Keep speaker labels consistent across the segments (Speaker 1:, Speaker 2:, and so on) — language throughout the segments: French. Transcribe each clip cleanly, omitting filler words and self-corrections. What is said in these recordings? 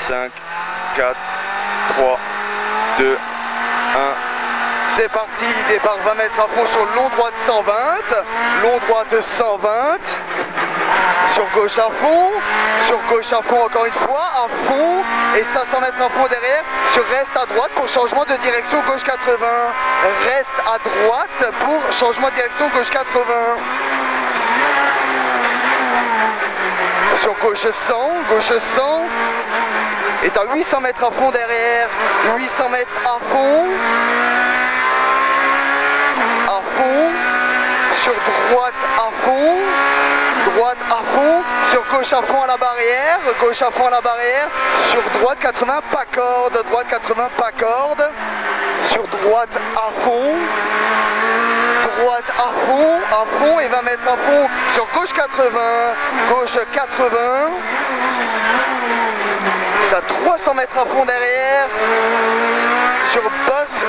Speaker 1: 5, 4, 3, 2, 1. C'est parti, départ 20 mètres à fond sur long droite 120, long droite 120, sur gauche à fond encore une fois, à fond, et 500 mètres à fond derrière, sur reste à droite pour changement de direction gauche 80, reste à droite pour changement de direction gauche 80. Sur gauche 100, et t'as 800 mètres à fond derrière, 800 mètres à fond, sur droite à fond, sur gauche à fond à la barrière, sur droite 80 pas corde, sur droite à fond, et 20 mètres à fond, sur gauche 80, t'as 300 mètres à fond derrière, sur bosse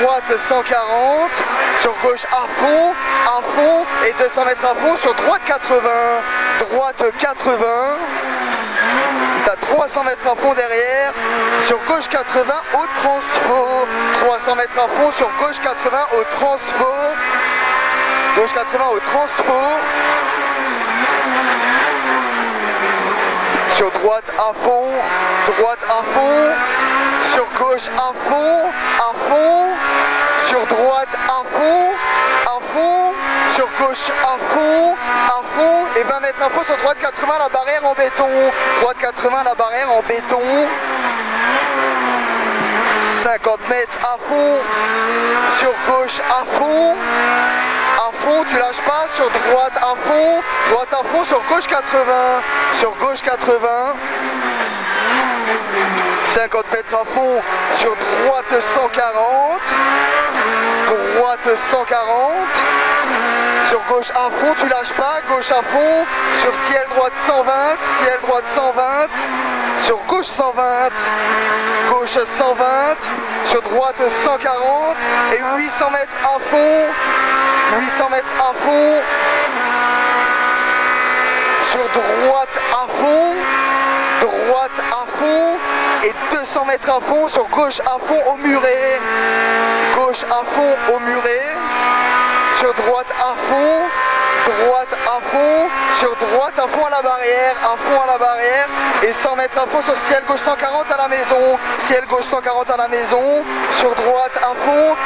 Speaker 1: droite 140, sur gauche à fond, et 200 mètres à fond, sur droite 80, t'as 300 mètres à fond derrière, sur gauche 80 au transfo, 300 mètres à fond sur gauche 80 au transfo, sur droite à fond, sur gauche à fond, sur droite à fond, sur gauche à fond, et 20 mètres à fond sur droite 80 la barrière en béton, 50 mètres à fond, sur gauche à fond, tu lâches pas, sur droite à fond, sur gauche 80, 50 mètres à fond, sur droite 140, sur gauche à fond, tu lâches pas, gauche à fond, sur ciel droite 120, sur gauche 120, sur droite 140, et 800 mètres à fond, sur droite à fond, et 200 mètres à fond, sur gauche à fond au muret, sur droite à fond, sur droite à fond à la barrière, et 100 mètres à fond sur ciel gauche 140 à la maison, sur droite à fond,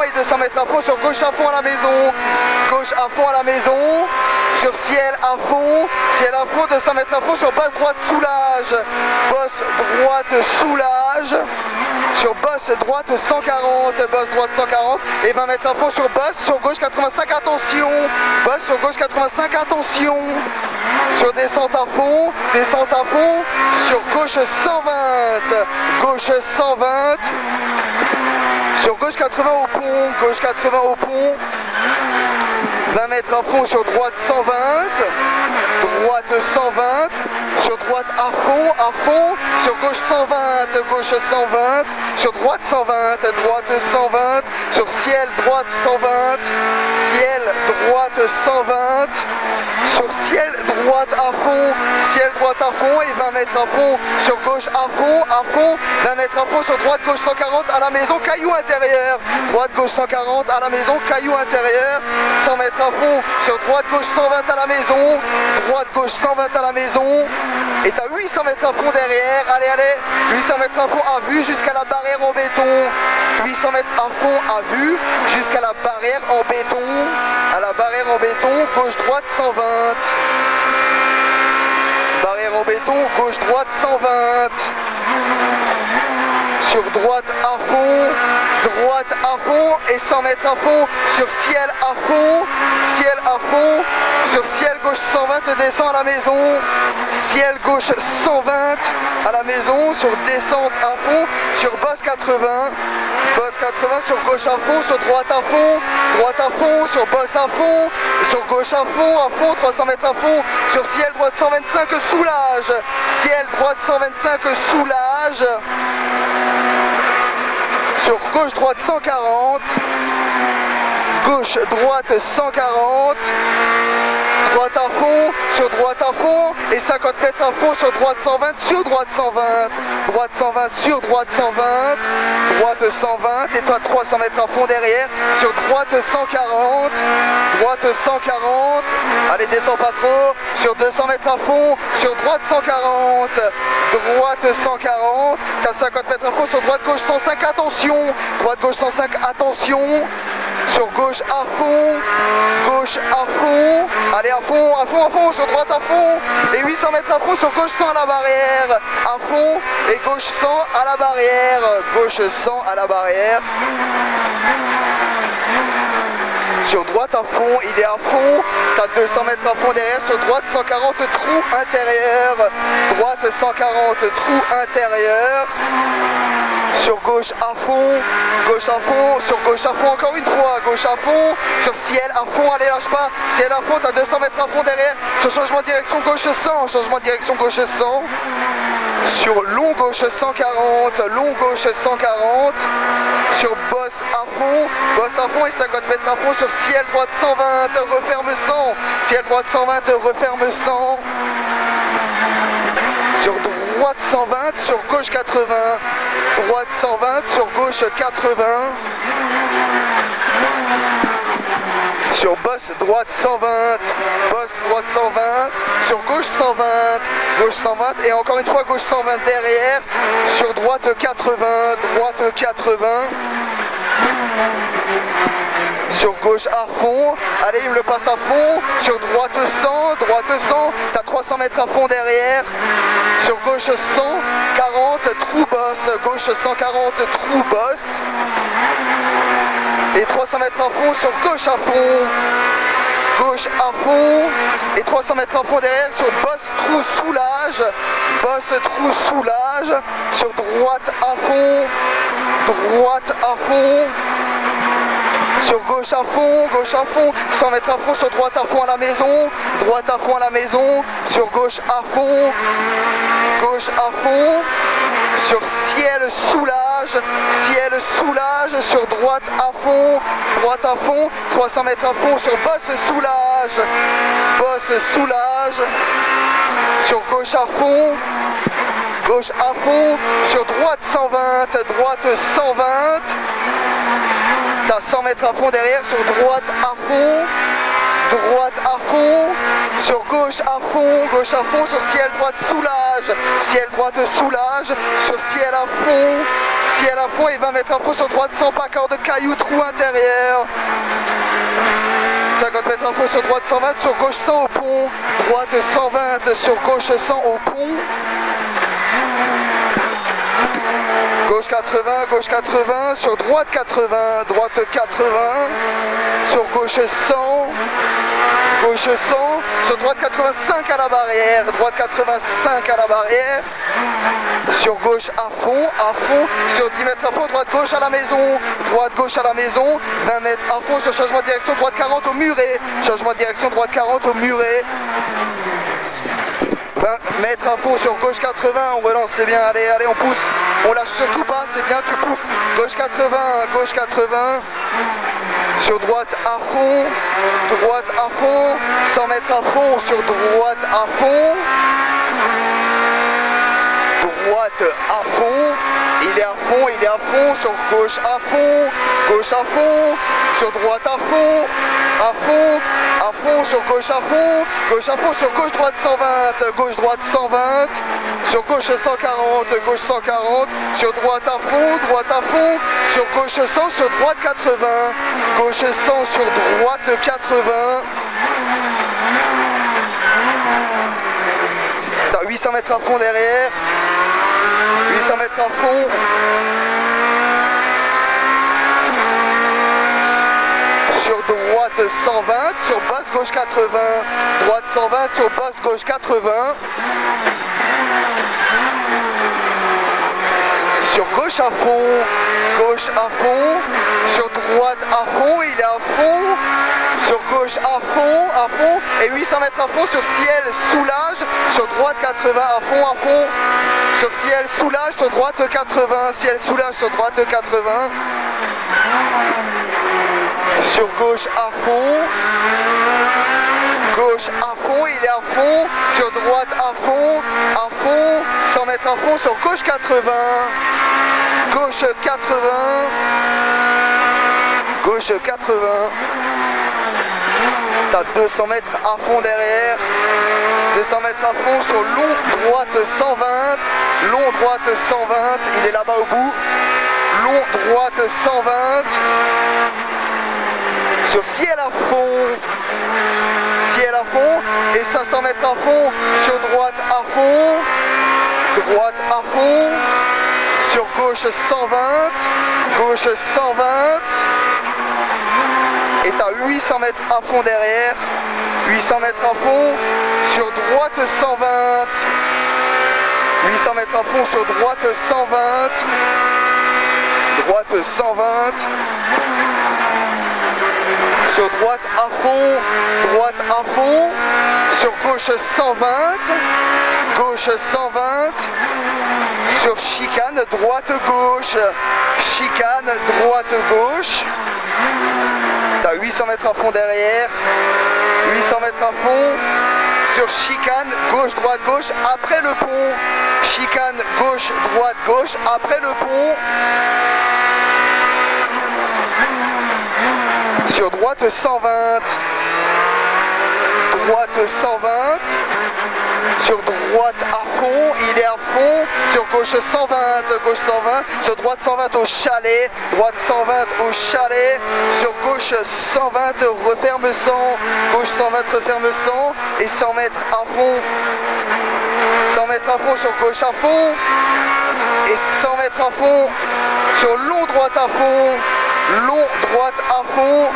Speaker 1: et 200 mètres à fond sur gauche à fond à la maison, sur ciel à fond, 200 mètres à fond sur basse droite soulage, sur bosse droite 140, et 20 mètres à fond sur bosse, sur gauche 85, attention, sur descente à fond, sur gauche 120, sur gauche 80 au pont, 20 mètres à fond sur droite 120, sur droite à fond, sur gauche 120, sur droite 120, sur ciel droite 120, sur ciel droite à fond, et 20 mètres à fond, sur gauche à fond, 20 mètres à fond, sur droite gauche 140 à la maison, caillou intérieur, droite gauche 140 à la maison, caillou intérieur, 100 mètres à fond, sur droite gauche 120 à la maison, et t'as 800 mètres à fond derrière, allez, 800 mètres à fond à vue jusqu'à la barrière en béton, 800 mètres à fond à vue jusqu'à la barrière en béton, gauche-droite 120, barrière en béton, gauche-droite 120, sur droite à fond, et 100 mètres à fond, sur ciel à fond, sur ciel gauche 120, descend à la maison, ciel gauche 120 à la maison, sur descente à fond, sur bosse 80, sur gauche à fond, sur droite à fond, sur bosse à fond, sur gauche à fond, 300 mètres à fond, sur ciel droite 125, soulage, sur gauche droite 140, gauche droite 140, droite à fond, sur droite à fond, et 50 mètres à fond sur droite 120, sur droite 120, droite 120, sur droite 120, droite 120, et toi 300 mètres à fond derrière, sur droite 140, droite 140, allez descends pas trop, sur 200 mètres à fond, sur droite 140, droite 140, t'as 50 mètres à fond, sur droite gauche 105, attention, droite gauche 105, attention, sur gauche à fond, allez à fond, sur droite à fond, et 800 mètres à fond, sur gauche 100 à la barrière, à fond, et gauche 100 à la barrière, gauche 100 à la barrière. Sur droite à fond, il est à fond, t'as 200 mètres à fond derrière, sur droite 140 trou intérieur, droite 140 trou intérieur, sur gauche à fond, sur gauche à fond encore une fois, gauche à fond, sur ciel à fond, allez lâche pas, ciel à fond, t'as 200 mètres à fond derrière, sur changement de direction gauche 100, changement de direction gauche 100, sur long gauche 140, long gauche 140, sur bosse à fond et 50 mètres à fond, sur ciel droite 120, referme 100, ciel droite 120, referme 100, sur droite 120, sur gauche 80, droite 120, sur gauche 80, sur bosse droite 120, bosse droite 120, sur gauche 120, et encore une fois gauche 120 derrière, sur droite 80, sur gauche à fond, allez il me le passe à fond, sur droite 100, t'as 300 mètres à fond derrière, sur gauche 140, trou bosse, gauche 140, trou bosse, et 300 mètres à fond, sur gauche à fond, et 300 mètres à fond derrière, sur bosse trou soulage, sur droite à fond, sur gauche à fond, 100 mètres à fond, sur droite à fond à la maison, sur gauche à fond, sur ciel soulage, sur droite à fond, 300 mètres à fond, sur bosse soulage, sur gauche à fond, sur droite 120, t'as 100 mètres à fond derrière, sur droite à fond, sur gauche à fond, sur ciel droite soulage, sur ciel à fond, et 20 mètres à fond, sur droite 100, pas corde caillou, trou intérieur, 50 mètres à fond, sur droite 120, sur gauche 100 au pont, droite 120, sur gauche 100 au pont, gauche 80, sur droite 80, sur gauche 100, sur droite 85 à la barrière, sur gauche à fond, sur 10 mètres à fond, droite gauche à la maison, 20 mètres à fond, sur changement de direction, droite 40 au muret, 20 mètres à fond sur gauche 80, on relance, c'est bien, allez, on pousse, on lâche surtout pas, c'est bien, tu pousses, gauche 80, sur droite à fond, 100 mètres à fond, sur droite à fond, il est à fond, sur gauche à fond, sur droite à fond, sur gauche à fond, sur gauche droite 120, sur gauche 140, sur droite à fond, sur gauche 100, sur droite 80, sur droite 80, t'as 800 mètres à fond derrière, 800 mètres à fond, sur droite 120, sur basse gauche 80, droite 120, sur basse gauche 80, sur gauche à fond, sur droite à fond, il est à fond, sur gauche à fond, et 800 mètres à fond, sur ciel soulage, sur droite 80, à fond, sur ciel soulage, sur droite 80, ciel soulage, sur droite 80, sur gauche à fond, Gauche à fond, il est à fond. Sur droite à fond. 100 mètres à fond. Sur gauche 80. Gauche 80. Gauche 80. T'as 200 mètres à fond derrière. 200 mètres à fond sur long droite 120. Long droite 120. Il est là-bas au bout. Long droite 120. Sur ciel à fond. Ciel à fond. Et 500 mètres à fond. Sur droite à fond. Droite à fond. Sur gauche 120. Gauche 120. Et t'as 800 mètres à fond derrière. 800 mètres à fond. Sur droite 120. 800 mètres à fond sur droite 120. Droite 120. Sur droite à fond. Droite à fond. Sur gauche 120. Gauche 120. Sur chicane droite gauche. Chicane droite gauche. T'as 800 mètres à fond derrière. 800 mètres à fond. Sur chicane gauche droite gauche après le pont. Chicane gauche droite gauche après le pont. Sur droite 120. Droite 120. Sur droite à fond, il est à fond. Sur gauche 120, gauche 120. Sur droite 120 au chalet. Droite 120 au chalet. Sur gauche 120, referme 100. Gauche 120, referme 100. Et 100 mètres à fond. 100 mètres à fond sur gauche à fond. Et 100 mètres à fond sur long droite à fond. Long droite à fond.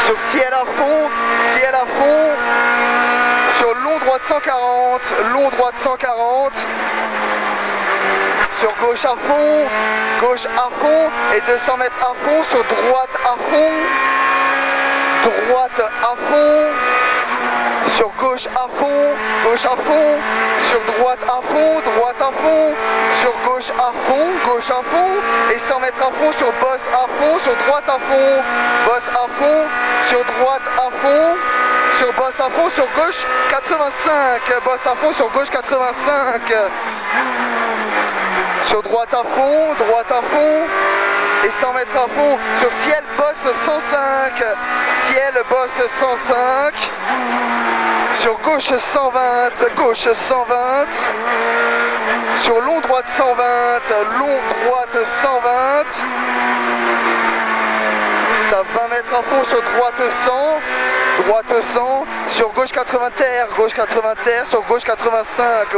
Speaker 1: Sur ciel à fond, ciel à fond. Sur long droite 140, long droite 140. Sur gauche à fond et 200 mètres à fond. Sur droite à fond, droite à fond. Sur gauche à fond, sur droite à fond, droite à fond, sur gauche à fond, et 100 mètres à fond, sur bosse à fond, sur droite à fond, bosse à fond, sur droite à fond, sur bosse à fond, sur gauche 85, bosse à fond, sur gauche 85, sur droite à fond, et 100 mètres à fond, sur ciel bosse 105, ciel bosse 105, sur gauche 120, gauche 120, sur long droite 120, long droite 120, t'as 20 mètres à fond sur droite 100, droite 100, sur gauche 80 terre, sur gauche 85,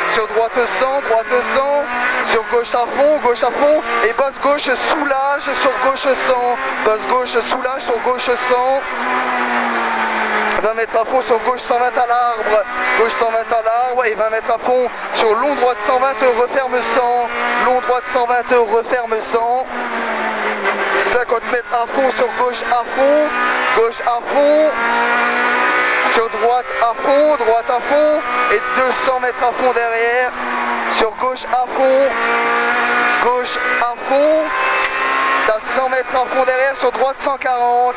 Speaker 1: sur droite 100, sur gauche à fond, et bosse gauche soulage sur gauche 100, bosse gauche soulage sur gauche 100, 20 mètres à fond sur gauche 120 à l'arbre, gauche 120 à l'arbre, et 20 mètres à fond sur long droite 120, referme 100, long droite 120, referme 100, 50 mètres à fond sur gauche à fond, sur droite à fond, et 200 mètres à fond derrière, sur gauche à fond, t'as 100 mètres à fond derrière, sur droite 140,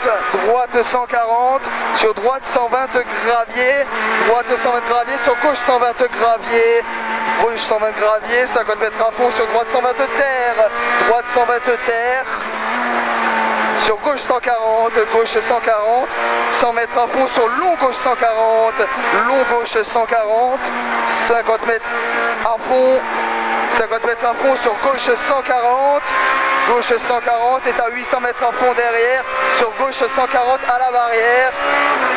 Speaker 1: sur droite 120 gravier, sur gauche 120 gravier, 50 mètres à fond, sur droite 120 terre, sur gauche 140, 100 mètres à fond sur long gauche 140, 50 mètres à fond, sur gauche 140, et t'as 800 mètres à fond derrière, sur gauche 140 à la barrière,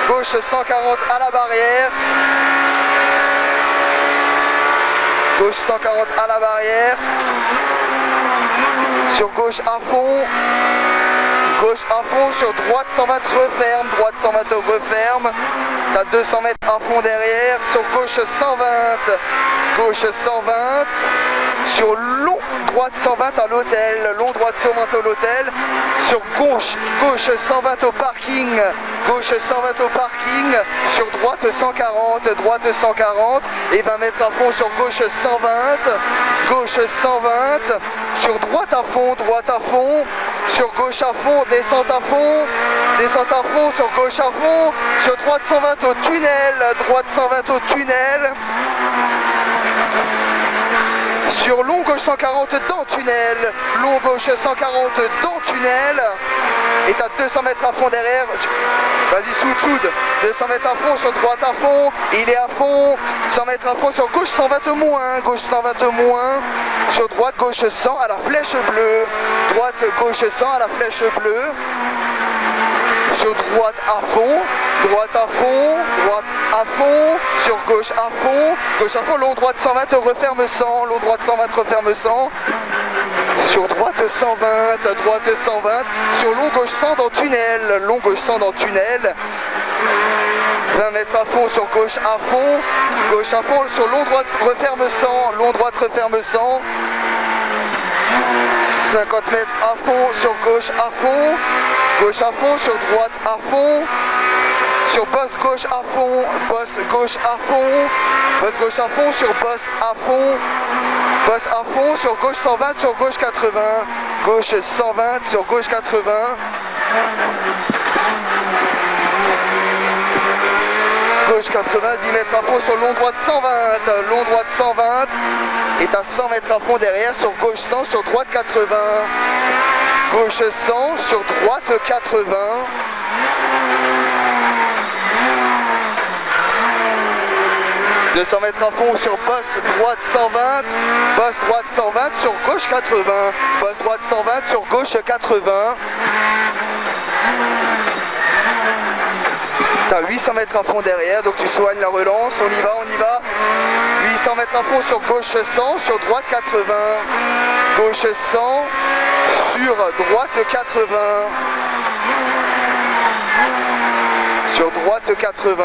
Speaker 1: gauche 140 à la barrière, sur gauche à fond, sur droite 120 referme, t'as 200 mètres à fond derrière, sur gauche 120, sur long droite 120 à l'hôtel, sur gauche 120 au parking, gauche 120 au parking, sur droite 140, droite 140, et 20 mètres à fond sur gauche 120, gauche 120, sur droite à fond, sur gauche à fond, descente à fond, sur gauche à fond, sur droite 120 au tunnel, droite 120 au tunnel, sur long gauche 140 dans tunnel, long gauche 140 dans tunnel, et t'as 200 mètres à fond derrière, vas-y soude, 200 mètres à fond, sur droite à fond, il est à fond, 100 mètres à fond, sur gauche 120 moins, gauche 120 moins, sur droite gauche 100 à la flèche bleue, droite gauche 100 à la flèche bleue, sur droite à fond, droite à fond, sur gauche à fond, long droite 120, referme 100, long droite 120, referme 100, sur droite 120, sur long gauche 100 dans tunnel, long gauche 100 dans tunnel, 20 mètres à fond sur gauche à fond, sur long droite referme 100, long droite referme 100, 50 mètres à fond sur gauche à fond, sur droite à fond, sur bosse gauche à fond, sur bosse à fond, sur gauche 120, sur gauche 80, gauche 120, sur gauche 80, gauche 80, 10 mètres à fond sur long droite 120, et t'as 100 mètres à fond derrière, sur gauche 100, sur droite 80, gauche 100, sur droite 80, 200 mètres à fond sur bosse droite 120, sur gauche 80, bosse droite 120 sur gauche 80. T'as 800 mètres à fond derrière, donc tu soignes la relance, on y va. 800 mètres à fond sur gauche 100, sur droite 80, gauche 100, sur droite 80, sur droite 80,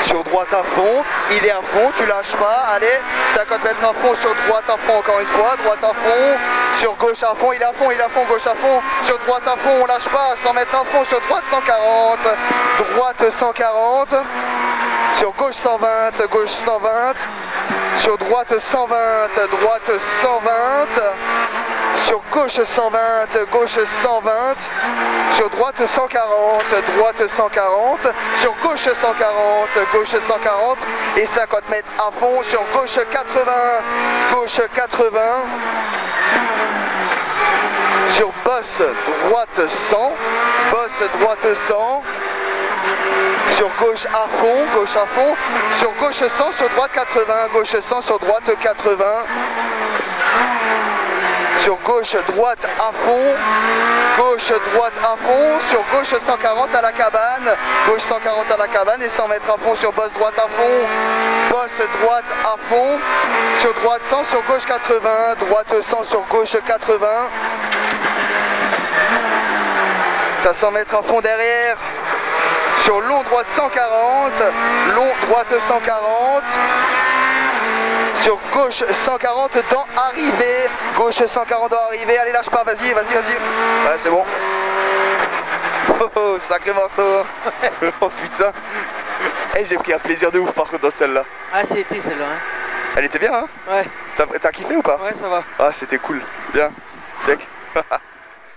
Speaker 1: sur droite à fond, il est à fond, tu lâches pas, allez, 50 mètres à fond, sur droite à fond encore une fois, droite à fond, sur gauche à fond, il est à fond, gauche à fond, sur droite à fond, on lâche pas, 100 mètres à fond, sur droite 140, droite 140, sur gauche 120, sur droite 120, droite 120, sur gauche 120, sur droite 140, sur gauche 140, et 50 mètres à fond, sur gauche 80, sur bosse droite 100, sur gauche à fond, sur gauche 100, sur droite 80, gauche 100, sur droite 80, sur gauche droite à fond, sur gauche 140 à la cabane, gauche 140 à la cabane, et 100 mètres à fond sur bosse droite à fond, sur droite 100, sur gauche 80, droite 100 sur gauche 80, t'as 100 mètres à fond derrière, sur long droite 140, long droite 140, sur gauche 140 dans arrivée, gauche 140 dans arrivée, allez lâche pas, vas-y, ouais c'est bon. Oh sacré morceau. Oh putain. Hey, j'ai pris un plaisir de ouf par contre dans celle-là.
Speaker 2: Ah c'était celle-là hein.
Speaker 1: Elle était bien hein.
Speaker 2: Ouais.
Speaker 1: T'as kiffé ou pas?
Speaker 2: Ouais ça va.
Speaker 1: Ah c'était cool, bien, check.